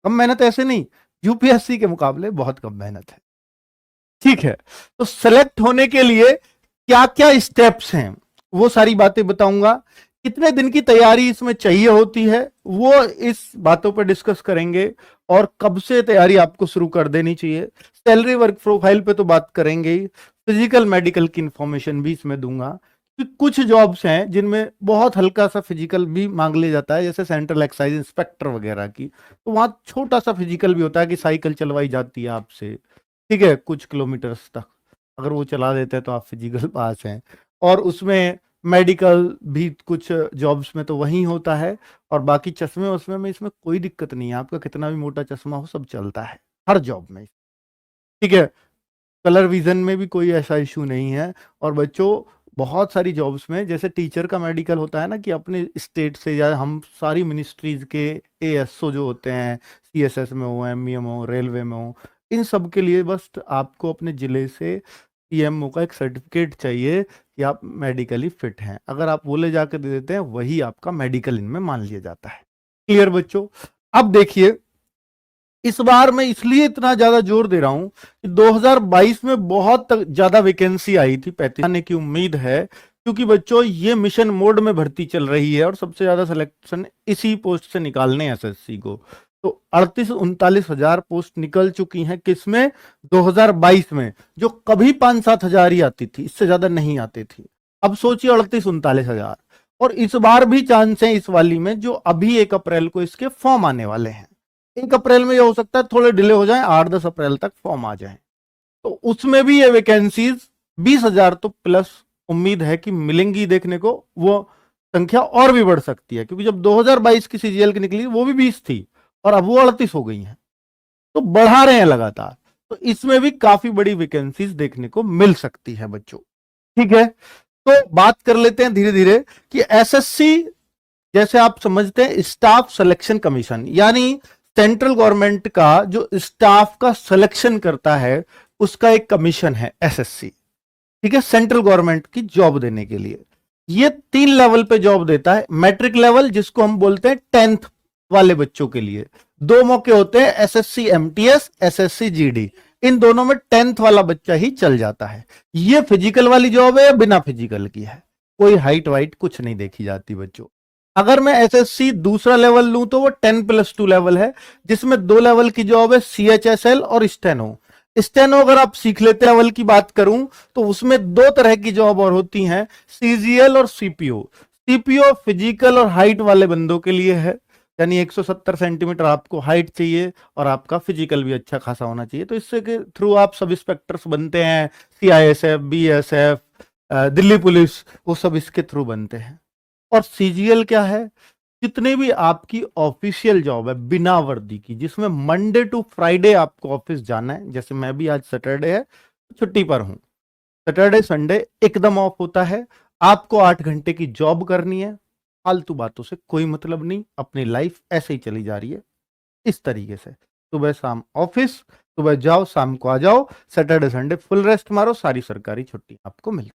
कम मेहनत ऐसे नहीं, यूपीएससी के मुकाबले बहुत कम मेहनत है। ठीक है, तो सेलेक्ट होने के लिए क्या क्या स्टेप्स हैं वो सारी बातें बताऊंगा। कितने दिन की तैयारी इसमें चाहिए होती है वो इस बातों पर डिस्कस करेंगे, और कब से तैयारी आपको शुरू कर देनी चाहिए। सैलरी वर्क प्रोफाइल पे तो बात करेंगे ही, फिजिकल मेडिकल की इंफॉर्मेशन भी इसमें दूंगा कि कुछ जॉब्स हैं जिनमें बहुत हल्का सा फिजिकल भी मांग लिया जाता है, जैसे सेंट्रल एक्साइज इंस्पेक्टर वगैरह की, तो वहां छोटा सा फिजिकल भी होता है कि साइकिल चलवाई जाती है आपसे, ठीक है, कुछ किलोमीटर्स तक, अगर वो चला देते हैं तो आप फिजिकल पास हैं। और उसमें मेडिकल भी कुछ जॉब्स में तो वही होता है, और बाकी चश्मे वश्मे में इसमें कोई दिक्कत नहीं है, आपका कितना भी मोटा चश्मा हो सब चलता है हर जॉब में, ठीक है। कलर विजन में भी कोई ऐसा इशू नहीं है। और बच्चों, बहुत सारी जॉब्स में जैसे टीचर का मेडिकल होता है ना, कि अपने स्टेट से या हम सारी मिनिस्ट्रीज के एएसओ जो होते हैं, सीएसएस में हो, एमईएम हो, रेलवे में हो, इन सब के लिए बस आपको अपने जिले से पीएमओ का एक सर्टिफिकेट चाहिए कि आप मेडिकली फिट हैं। अगर आप वो ले जाकर दे देते हैं, वही आपका मेडिकल इनमें मान लिया जाता है। क्लियर बच्चों? अब देखिए, इस बार मैं इसलिए इतना ज्यादा जोर दे रहा हूं कि 2022 में बहुत ज्यादा वैकेंसी आई थी, 35 आने की उम्मीद है, क्योंकि बच्चों ये मिशन मोड में भर्ती चल रही है और सबसे ज्यादा सिलेक्शन इसी पोस्ट से निकालने हैं एसएससी को। तो 38-39 हजार पोस्ट निकल चुकी हैं किसमें, 2022 में, जो कभी 5-7 हजार ही आती थी, इससे ज्यादा नहीं आती थी। अब सोचिए 38-39 हजार, और इस बार भी चांस है इस वाली में, जो अभी 1 अप्रैल को इसके फॉर्म आने वाले हैं। 1 अप्रैल में ये हो सकता है थोड़े डिले हो जाए, 8-10 अप्रैल तक फॉर्म आ जाए, तो उसमें भी ये वैकेंसीज 20 हजार तो प्लस उम्मीद है कि मिलेंगी देखने को। वो संख्या और भी बढ़ सकती है, क्योंकि जब 2022 की सीजीएल की निकली वो भी 20 थी, और अब वो 38 हो गई हैं, तो बढ़ा रहे हैं लगातार। तो इसमें भी काफी बड़ी वैकेंसीज देखने को मिल सकती है बच्चों, ठीक है। तो बात कर लेते हैं धीरे धीरे कि एसएससी, जैसे आप समझते हैं, स्टाफ सिलेक्शन कमीशन, यानी सेंट्रल गवर्नमेंट का जो स्टाफ का सिलेक्शन करता है उसका एक कमीशन है एसएससी, ठीक है, सेंट्रल गवर्नमेंट की जॉब देने के लिए। ये 3 लेवल पे जॉब देता है। मैट्रिक लेवल, जिसको हम बोलते हैं 10th वाले बच्चों के लिए, 2 मौके होते हैं, एसएससी एमटीएस, एसएससी जीडी, इन दोनों में 10th वाला बच्चा ही चल जाता है। ये फिजिकल वाली जॉब है या बिना फिजिकल की है, कोई हाइट वाइट कुछ नहीं देखी जाती बच्चों। अगर मैं एसएससी दूसरा लेवल लूं तो वो 10+2 लेवल है, जिसमें 2 लेवल की जॉब है, सीएचएसएल और स्टेनो। स्टेनो अगर आप सीख लेते लेवल की बात करूं तो उसमें 2 तरह की जॉब और होती हैं, सीजीएल और सीपीओ। सीपीओ फिजिकल और हाइट वाले बंदों के लिए है, यानी 170 सेंटीमीटर आपको हाइट चाहिए और आपका फिजिकल भी अच्छा खासा होना चाहिए, तो इससे के थ्रू आप सब इंस्पेक्टर्स बनते हैं, सीआईएसएफ, बीएसएफ, दिल्ली पुलिस, वो सब इसके थ्रू बनते हैं। और सीजीएल क्या है, जितने भी आपकी ऑफिशियल जॉब है बिना वर्दी की, जिसमें मंडे टू फ्राइडे आपको ऑफिस जाना है, जैसे मैं भी आज सैटरडे है छुट्टी पर हूं, सैटरडे संडे एकदम ऑफ होता है, आपको 8 घंटे की जॉब करनी है, फालतू बातों से कोई मतलब नहीं, अपनी लाइफ ऐसे ही चली जा रही है इस तरीके से। सुबह शाम ऑफिस, सुबह जाओ शाम को आ जाओ, सैटरडे संडे फुल रेस्ट मारो, सारी सरकारी छुट्टी आपको मिलती है।